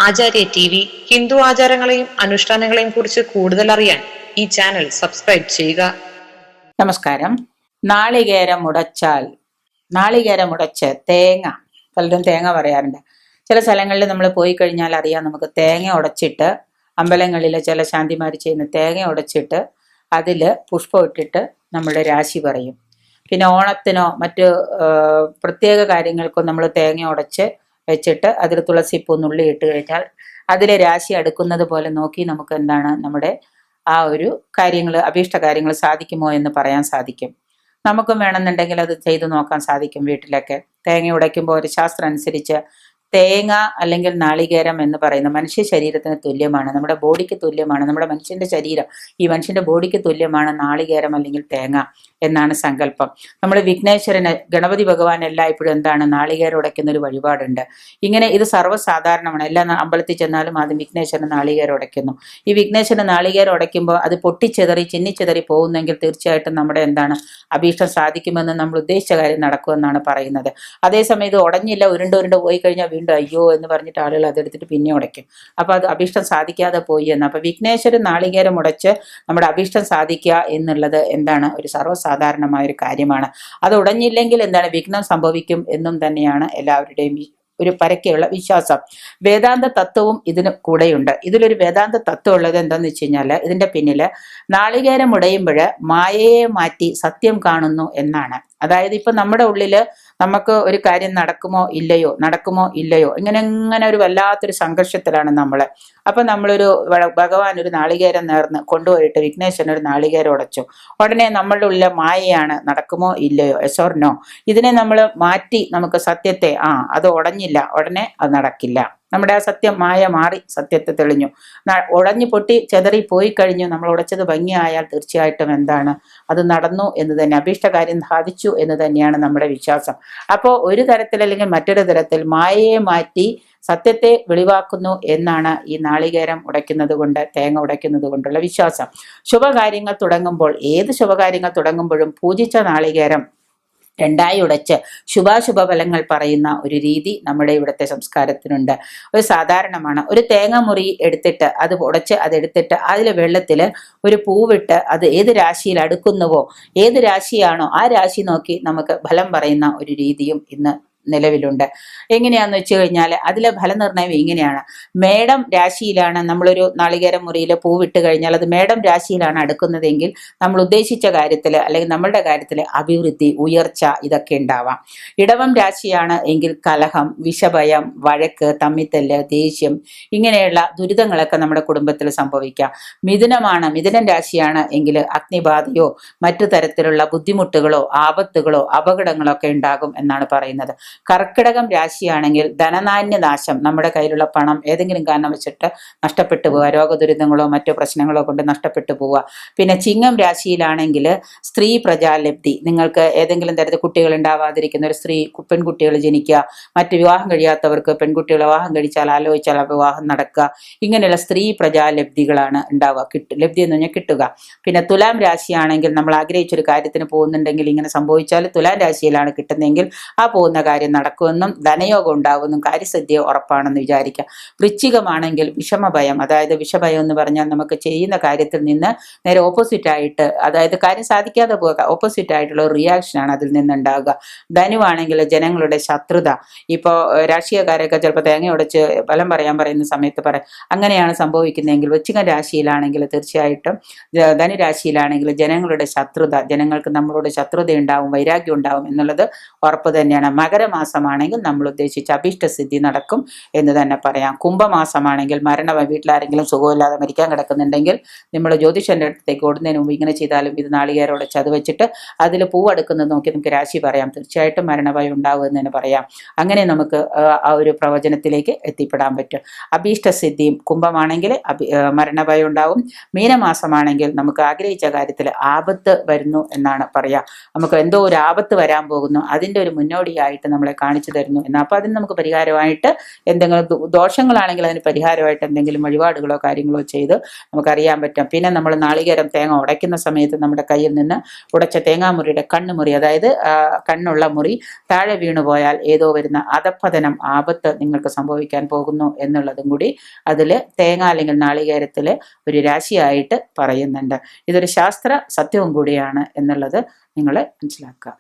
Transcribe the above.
ആചാര്യ T V Hindu ആചാരങ്ങളെയും അനുഷ്ഠാനങ്ങളെയും കുറിച്ച് കൂടുതൽ അറിയാൻ ഈ ചാനൽ സബ്സ്ക്രൈബ് ചെയ്യുക. നമസ്കാരം. നാളികേരം ഉടച്ച് തേങ്ങ, പലരും തേങ്ങ പറയാറുണ്ട്. ചില സ്ഥലങ്ങളിൽ നമ്മൾ പോയി കഴിഞ്ഞാൽ അറിയാം, നമുക്ക് തേങ്ങ ഉടച്ചിട്ട് അമ്പലങ്ങളിലെ ചില ശാന്തിമാർ ചെയ്യുന്ന തേങ്ങ ഉടച്ചിട്ട് അതിൽ പുഷ്പം ഇട്ടിട്ട് നമ്മുടെ രാശി പറയും. പിന്നെ ഓണത്തിനോ മറ്റ് പ്രത്യേക കാര്യങ്ങൾക്കോ നമ്മൾ തേങ്ങ ഉടച്ച് വെച്ചിട്ട് അതിൽ തുളസിപ്പൂ നുള്ളി ഇട്ട് കഴിഞ്ഞാൽ അതിലെ രാശി അടുക്കുന്നത് പോലെ നോക്കി നമുക്ക് എന്താണ് നമ്മുടെ ആ ഒരു കാര്യങ്ങൾ, അഭീഷ്ട കാര്യങ്ങൾ സാധിക്കുമോ എന്ന് പറയാൻ സാധിക്കും. നമുക്കും വേണമെന്നുണ്ടെങ്കിൽ അത് ചെയ്തു നോക്കാൻ സാധിക്കും. വീട്ടിലൊക്കെ തേങ്ങ ഉടയ്ക്കുമ്പോൾ ഒരു ശാസ്ത്രം അനുസരിച്ച് തേങ്ങ അല്ലെങ്കിൽ നാളികേരം എന്ന് പറയുന്ന മനുഷ്യ ശരീരത്തിന് തുല്യമാണ്, നമ്മുടെ ബോഡിക്ക് തുല്യമാണ്. നമ്മുടെ മനുഷ്യന്റെ ശരീരം, ഈ മനുഷ്യന്റെ ബോഡിക്ക് തുല്യമാണ് നാളികേരം അല്ലെങ്കിൽ തേങ്ങ എന്നാണ് സങ്കല്പം. നമ്മൾ വിഘ്നേശ്വരന്, ഗണപതി ഭഗവാൻ എല്ലായ്പ്പോഴും എന്താണ് നാളികേരം ഉടയ്ക്കുന്ന ഒരു വഴിപാടുണ്ട്. ഇങ്ങനെ ഇത് സർവ്വസാധാരണമാണ്. എല്ലാ അമ്പലത്തിൽ ചെന്നാലും ആദ്യം വിഘ്നേശ്വരന് നാളികേരം ഉടയ്ക്കുന്നു. ഈ വിഘ്നേശ്വരന് നാളികേരം ഉടയ്ക്കുമ്പോൾ അത് പൊട്ടിച്ചെതറി ചിന്നിച്ചെതറി പോകുന്നെങ്കിൽ തീർച്ചയായിട്ടും നമ്മുടെ എന്താണ് അഭീഷ്ടം സാധിക്കുമെന്ന് നമ്മൾ ഉദ്ദേശിച്ച കാര്യം നടക്കുമെന്നാണ് പറയുന്നത്. അതേസമയം ഇത് ഉടഞ്ഞില്ല, ഉരുണ്ട് പോയി കഴിഞ്ഞാൽ വീണ്ടും അയ്യോ എന്ന് പറഞ്ഞിട്ട് ആളുകൾ അതെടുത്തിട്ട് പിന്നെ ഉടയ്ക്കും. അപ്പൊ അത് അഭീഷ്ടം സാധിക്കാതെ പോയി എന്ന്. അപ്പൊ വിഘ്നേശ്വരൻ നാളികേരം ഉടച്ച് നമ്മുടെ അഭീഷ്ടം സാധിക്കുക എന്നുള്ളത് എന്താണ് ഒരു സർവ്വസാധാരണമായ ഒരു കാര്യമാണ്. അത് ഉടഞ്ഞില്ലെങ്കിൽ എന്താണ് വിഘ്നം സംഭവിക്കും എന്നും തന്നെയാണ് എല്ലാവരുടെയും ഒരു പരക്കെയുള്ള വിശ്വാസം. വേദാന്ത തത്വവും ഇതിന് കൂടെയുണ്ട്. ഇതിലൊരു വേദാന്ത തത്വം ഉള്ളത് എന്താന്ന് വെച്ച് കഴിഞ്ഞാൽ, ഇതിന്റെ പിന്നില് നാളികേരം ഉടയുമ്പോൾ മായയെ മാറ്റി സത്യം കാണുന്നു എന്നാണ്. അതായത് ഇപ്പൊ നമ്മുടെ ഉള്ളില് നമുക്ക് ഒരു കാര്യം നടക്കുമോ ഇല്ലയോ ഇങ്ങനെ ഒരു വല്ലാത്തൊരു സംഘർഷത്തിലാണ് നമ്മള്. അപ്പൊ നമ്മളൊരു ഭഗവാൻ ഒരു നാളികേരം നേർന്ന് കൊണ്ടുപോയിട്ട് വിഘ്നേശ്വരൻ ഒരു നാളികേരം ഉടച്ചു. ഉടനെ നമ്മളുടെ ഉള്ളിലെ മായയാണ്, നടക്കുമോ ഇല്ലയോ, യെസ് ഓർ നോ. ഇതിനെ നമ്മൾ മാറ്റി നമുക്ക് സത്യത്തെ അത് ഉടഞ്ഞില്ല, ഉടനെ അത് നടക്കില്ല. നമ്മുടെ ആ സത്യം മായ മാറി സത്യത്തെ തെളിഞ്ഞു, ഉടഞ്ഞു പൊട്ടി ചെതറി പോയി കഴിഞ്ഞു. നമ്മൾ ഉടച്ചത് ഭംഗിയായാൽ തീർച്ചയായിട്ടും എന്താണ് അത് നടന്നു എന്ന് തന്നെ, അഭീഷ്ടകാര്യം സാധിച്ചു എന്ന് തന്നെയാണ് നമ്മുടെ വിശ്വാസം. അപ്പോൾ ഒരു തരത്തിൽ അല്ലെങ്കിൽ മറ്റൊരു തരത്തിൽ മായയെ മാറ്റി സത്യത്തെ വെളിവാക്കുന്നു എന്നാണ് ഈ നാളികേരം ഉടയ്ക്കുന്നത് കൊണ്ട്, തേങ്ങ ഉടയ്ക്കുന്നത് കൊണ്ടുള്ള വിശ്വാസം. ശുഭകാര്യങ്ങൾ തുടങ്ങുമ്പോൾ, ഏത് ശുഭകാര്യങ്ങൾ തുടങ്ങുമ്പോഴും പൂജിച്ച നാളികേരം രണ്ടായി ഉടച്ച് ശുഭാശുഭ ഫലങ്ങൾ പറയുന്ന ഒരു രീതി നമ്മുടെ ഇവിടുത്തെ സംസ്കാരത്തിനുണ്ട്. ഒരു സാധാരണമാണ്. ഒരു തേങ്ങ മുറി എടുത്തിട്ട് അത് ഉടച്ച് അതെടുത്തിട്ട് അതിൽ വെള്ളത്തിൽ ഒരു പൂവിട്ട് അത് ഏത് രാശിയിൽ അടുക്കുന്നുവോ, ഏത് രാശിയാണോ ആ രാശി നോക്കി നമുക്ക് ഫലം പറയുന്ന ഒരു രീതിയും ഇന്ന് നിലവിലുണ്ട്. എങ്ങനെയാന്ന് വെച്ച് കഴിഞ്ഞാൽ അതിലെ ഫലനിർണ്ണയം ഇങ്ങനെയാണ്. മേടം രാശിയിലാണ് നമ്മളൊരു നാളികേരം മുറിയിൽ പൂവിട്ട് കഴിഞ്ഞാൽ അത് മേടം രാശിയിലാണ് അടുക്കുന്നതെങ്കിൽ നമ്മൾ ഉദ്ദേശിച്ച കാര്യത്തിൽ അല്ലെങ്കിൽ നമ്മളുടെ കാര്യത്തിൽ അഭിവൃദ്ധി, ഉയർച്ച ഇതൊക്കെ ഉണ്ടാവാം. ഇടവം രാശിയാണ് എങ്കിൽ കലഹം, വിഷഭയം, വഴക്ക്, തമ്മിത്തല്ല്, ദേഷ്യം ഇങ്ങനെയുള്ള ദുരിതങ്ങളൊക്കെ നമ്മുടെ കുടുംബത്തിൽ സംഭവിക്കാം. മിഥുനം രാശിയാണ് എങ്കിൽ അഗ്നിബാധയോ മറ്റു തരത്തിലുള്ള ബുദ്ധിമുട്ടുകളോ ആപത്തുകളോ അപകടങ്ങളോ ഒക്കെ ഉണ്ടാകും എന്നാണ് പറയുന്നത്. കർക്കിടകം രാശിയാണെങ്കിൽ ധനനാന്യനാശം, നമ്മുടെ കയ്യിലുള്ള പണം ഏതെങ്കിലും കാരണം വെച്ചിട്ട് നഷ്ടപ്പെട്ടു പോവുക, രോഗദുരിതങ്ങളോ മറ്റു പ്രശ്നങ്ങളോ കൊണ്ട് നഷ്ടപ്പെട്ടു പോവുക. പിന്നെ ചിങ്ങം രാശിയിലാണെങ്കിൽ സ്ത്രീ പ്രജാലബ്ധി, നിങ്ങൾക്ക് ഏതെങ്കിലും തരത്തിൽ കുട്ടികൾ ഉണ്ടാവാതിരിക്കുന്ന ഒരു പെൺകുട്ടികൾ ജനിക്കുക, മറ്റു വിവാഹം കഴിയാത്തവർക്ക് പെൺകുട്ടികൾ വിവാഹം കഴിച്ചാൽ ആലോചിച്ചാൽ വിവാഹം നടക്കുക, ഇങ്ങനെയുള്ള സ്ത്രീ പ്രജാലബ്ധികളാണ് ഉണ്ടാവുക. ലബ്ധി എന്ന് പറഞ്ഞാൽ കിട്ടുക. പിന്നെ തുലാം രാശിയാണെങ്കിൽ നമ്മൾ ആഗ്രഹിച്ചൊരു കാര്യത്തിന് പോകുന്നുണ്ടെങ്കിൽ ഇങ്ങനെ സംഭവിച്ചാൽ തുലാം രാശിയിലാണ് കിട്ടുന്നതെങ്കിൽ ആ പോകുന്ന കാര്യം നടക്കുമെന്നും ധനയോഗം ഉണ്ടാവുമെന്നും കാര്യസിദ്ധി ഉറപ്പാണെന്ന് വിചാരിക്കാം. വൃശ്ചികമാണെങ്കിൽ വിഷമഭയം, അതായത് വിഷഭയം എന്ന് പറഞ്ഞാൽ നമുക്ക് ചെയ്യുന്ന കാര്യത്തിൽ നിന്ന് നേരെ ഓപ്പോസിറ്റ് ആയിട്ട്, അതായത് കാര്യം സാധിക്കാതെ പോകുക, ഓപ്പോസിറ്റ് ആയിട്ടുള്ള ഒരു റിയാക്ഷനാണ് അതിൽ നിന്നുണ്ടാകുക. ധനുവാണെങ്കിൽ ജനങ്ങളുടെ ശത്രുത. ഇപ്പോൾ രാഷ്ട്രീയക്കാരൊക്കെ ചിലപ്പോൾ തേങ്ങ ഉടച്ച് ഫലം പറയുന്ന സമയത്ത് അങ്ങനെയാണ് സംഭവിക്കുന്നതെങ്കിൽ വൃശ്ചിക രാശിയിലാണെങ്കിൽ തീർച്ചയായിട്ടും, ധനുരാശിയിലാണെങ്കിൽ ജനങ്ങളുടെ ശത്രുത, ജനങ്ങൾക്ക് നമ്മളോട് ശത്രുത ഉണ്ടാവും, വൈരാഗ്യം ഉണ്ടാവും എന്നുള്ളത് ഉറപ്പ് തന്നെയാണ്. മകരമാസമാണെങ്കിൽ നമ്മൾ ഉദ്ദേശിച്ച അഭീഷ്ടസിദ്ധി നടക്കും എന്ന് തന്നെ പറയാം. കുംഭമാസമാണെങ്കിൽ വീട്ടിലാരെങ്കിലും സുഖമില്ലാതെ മരിക്കാൻ കിടക്കുന്നുണ്ടെങ്കിൽ നമ്മൾ ജ്യോതിഷന്റെ അടുത്തേക്ക് ഓടുന്നതിന് മുമ്പ് ഇങ്ങനെ ചെയ്താലും ഇത് നാളികേരോടെ ചത് വെച്ചിട്ട് അതിൽ പൂവെടുക്കുന്നത് നോക്കി നമുക്ക് രാശി പറയാം. തീർച്ചയായിട്ടും മരണഭയം ഉണ്ടാവും എന്ന് തന്നെ പറയാം. അങ്ങനെ നമുക്ക് ആ ഒരു പ്രവചനത്തിലേക്ക് എത്തിപ്പെടാൻ പറ്റും. അഭീഷ്ടസിദ്ധിയും കുംഭമാണെങ്കിൽ മരണഭയം ഉണ്ടാവും. മീനമാസമാണെങ്കിൽ നമുക്ക് ആഗ്രഹിച്ച കാര്യത്തിൽ ആപത്ത് വരുന്നു എന്നാണ് പറയാ. നമുക്ക് എന്തോ ഒരു ആപത്ത് വരാൻ പോകുന്നു, അതിൻ്റെ ഒരു മുന്നോടിയായിട്ട് നമ്മളെ കാണിച്ചു തരുന്നു എന്ന്. അപ്പോൾ അതിന് നമുക്ക് പരിഹാരമായിട്ട് എന്തെങ്കിലും ദോഷങ്ങളാണെങ്കിൽ അതിന് പരിഹാരമായിട്ട് എന്തെങ്കിലും വഴിപാടുകളോ കാര്യങ്ങളോ ചെയ്ത് നമുക്കറിയാൻ പറ്റും. പിന്നെ നമ്മൾ നാളികേരം തേങ്ങ ഉടയ്ക്കുന്ന സമയത്ത് നമ്മുടെ കയ്യിൽ നിന്ന് ഉടച്ച തേങ്ങാമുറിയുടെ കണ്ണുമുറി, അതായത് കണ്ണുള്ള മുറി താഴെ വീണുപോയാൽ ഏതോ വരുന്ന അധപ്പതനം ആപത്ത് നിങ്ങൾക്ക് സംഭവിക്കാൻ പോകുന്നു എന്നുള്ളതും കൂടി അതിൽ തേങ്ങ അല്ലെങ്കിൽ നാളികേരത്തിൽ ഒരു രാശിയായിട്ട് പറയുന്നുണ്ട്. ഇതൊരു ശാസ്ത്ര സത്യവും കൂടിയാണ് എന്നുള്ളത് നിങ്ങൾ മനസ്സിലാക്കുക.